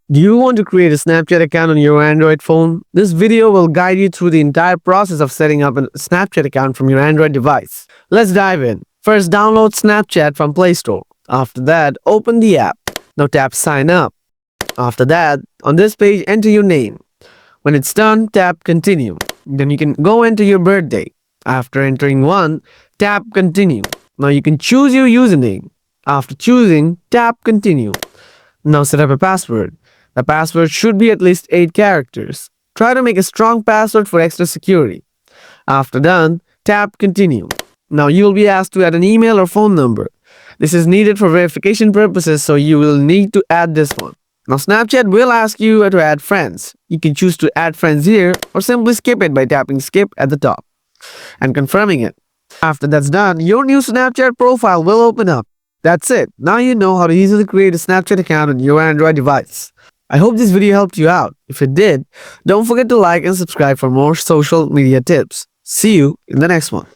Do you want to create a Snapchat account on your Android phone? This video will guide you through the entire process of setting up a Snapchat account from your Android device. Let's dive in. First, download Snapchat from Play Store. After that, open the app. Now tap Sign Up. After that, on this page, enter your name. When it's done, tap Continue. Then you can go enter your birthday. After entering one, tap Continue. Now you can choose your username. After choosing, tap Continue. Now set up a password. The password should be at least 8 characters. Try to make a strong password for extra security. After done, tap Continue. Now you will be asked to add an email or phone number. This is needed for verification purposes, so you will need to add this one. Now Snapchat will ask you to add friends. You can choose to add friends here or simply skip it by tapping skip at the top and confirming it. After that's done, your new Snapchat profile will open up. That's it. Now you know how to easily create a Snapchat account on your Android device. I hope this video helped you out. If it did, don't forget to like and subscribe for more social media tips. See you in the next one.